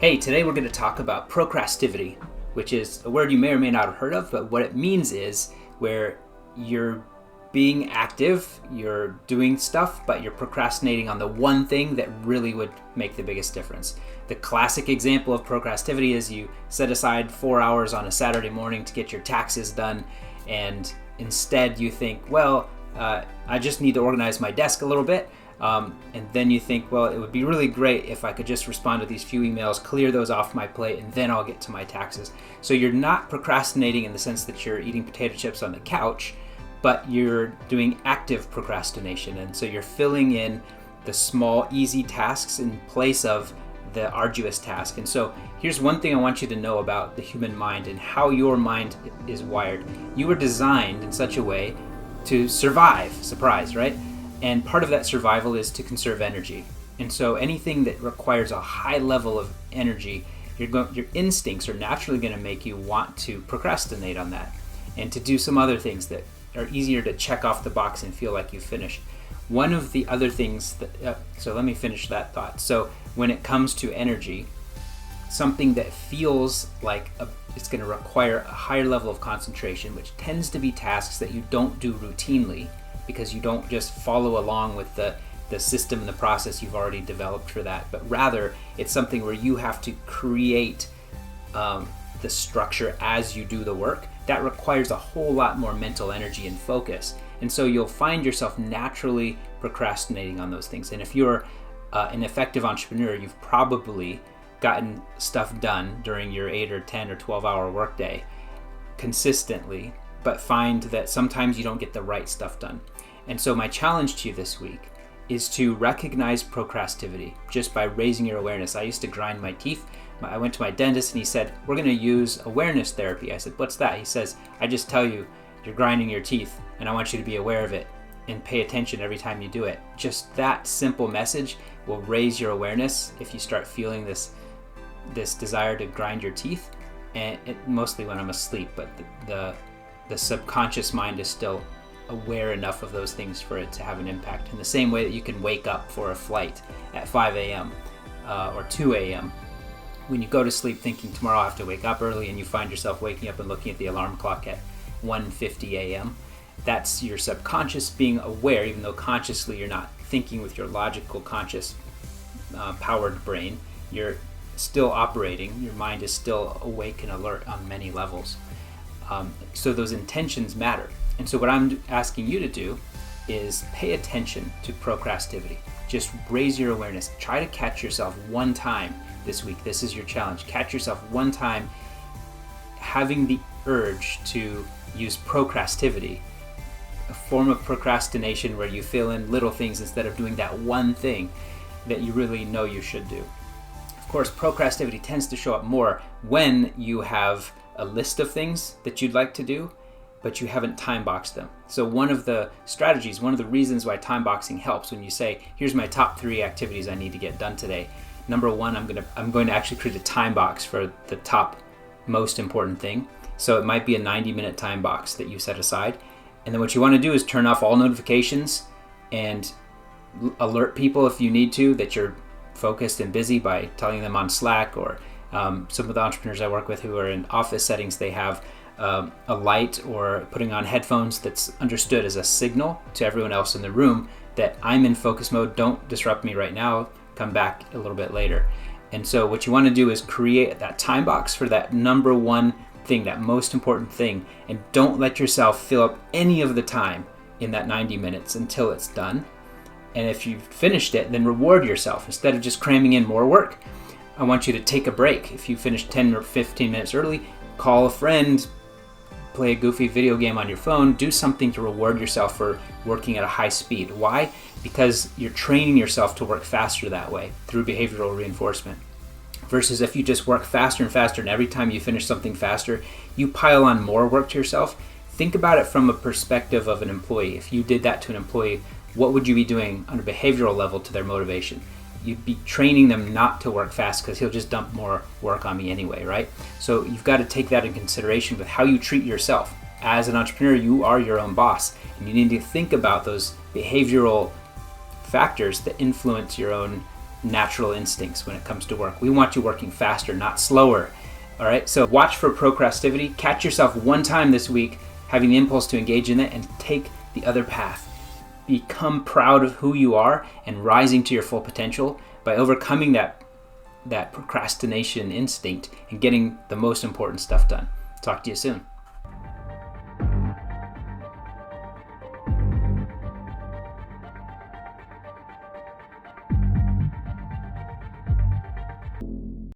Hey, today we're going to talk about procrastivity, which is a word you may or may not have heard of, but what it means is where you're being active, you're doing stuff, but you're procrastinating on the one thing that really would make the biggest difference. The classic example of procrastivity is you set aside 4 hours on a Saturday morning to get your taxes done, and instead you think, I just need to organize my desk a little bit. And then you think, well, it would be really great if I could just respond to these few emails, clear those off my plate, and then I'll get to my taxes. So you're not procrastinating in the sense that you're eating potato chips on the couch, but you're doing active procrastination. And so you're filling in the small, easy tasks in place of the arduous task. And so here's one thing I want you to know about the human mind and how your mind is wired. You were designed in such a way to survive. Surprise, right? And part of that survival is to conserve energy. And so anything that requires a high level of energy, your instincts are naturally going to make you want to procrastinate on that and to do some other things that are easier to check off the box and feel like you've finished. One of the other things so let me finish that thought. So when it comes to energy, something that feels like it's going to require a higher level of concentration, which tends to be tasks that you don't do routinely, because you don't just follow along with the system and the process you've already developed for that, but rather it's something where you have to create the structure as you do the work. That requires a whole lot more mental energy and focus. And so you'll find yourself naturally procrastinating on those things. And if you're an effective entrepreneur, you've probably gotten stuff done during your 8 or 10 or 12 hour workday consistently, but find that sometimes you don't get the right stuff done. And so my challenge to you this week is to recognize procrastivity just by raising your awareness. I used to grind my teeth. I went to my dentist and he said, we're going to use awareness therapy. I said, what's that? He says, I just tell you you're grinding your teeth and I want you to be aware of it and pay attention every time you do it. Just that simple message will raise your awareness if you start feeling this desire to grind your teeth, and mostly when I'm asleep, but the subconscious mind is still aware enough of those things for it to have an impact. In the same way that you can wake up for a flight at 5 a.m. Or 2 a.m. When you go to sleep thinking tomorrow I have to wake up early and you find yourself waking up and looking at the alarm clock at 1:50 a.m. That's your subconscious being aware, even though consciously you're not thinking with your logical conscious powered brain. You're still operating. Your mind is still awake and alert on many levels. So those intentions matter. And so what I'm asking you to do is pay attention to procrastivity. Just raise your awareness. Try to catch yourself one time this week. This is your challenge. Catch yourself one time having the urge to use procrastivity, a form of procrastination where you fill in little things instead of doing that one thing that you really know you should do. Of course, procrastivity tends to show up more when you have a list of things that you'd like to do, but you haven't time boxed them. So one of the strategies, one of the reasons why time boxing helps, when you say, here's my top 3 activities I need to get done today. Number 1, I'm going to actually create a time box for the top most important thing. So it might be a 90-minute time box that you set aside. And then what you want to do is turn off all notifications and alert people if you need to that you're focused and busy by telling them on Slack, or some of the entrepreneurs I work with who are in office settings, they have a light or putting on headphones that's understood as a signal to everyone else in the room that I'm in focus mode, don't disrupt me right now, come back a little bit later. And so what you want to do is create that time box for that number 1 thing, that most important thing, and don't let yourself fill up any of the time in that 90 minutes until it's done. And if you've finished it, then reward yourself. Instead of just cramming in more work, I want you to take a break. If you finish 10 or 15 minutes early, call a friend, play a goofy video game on your phone, do something to reward yourself for working at a high speed. Why? Because you're training yourself to work faster that way through behavioral reinforcement. Versus if you just work faster and faster, and every time you finish something faster, you pile on more work to yourself. Think about it from a perspective of an employee. If you did that to an employee, what would you be doing on a behavioral level to their motivation? You'd be training them not to work fast because he'll just dump more work on me anyway, right? So you've got to take that in consideration with how you treat yourself. As an entrepreneur, you are your own boss, and you need to think about those behavioral factors that influence your own natural instincts when it comes to work. We want you working faster, not slower. All right, so watch for procrastivity. Catch yourself one time this week having the impulse to engage in it and take the other path. Become proud of who you are and rising to your full potential by overcoming that procrastination instinct and getting the most important stuff done. Talk to you soon.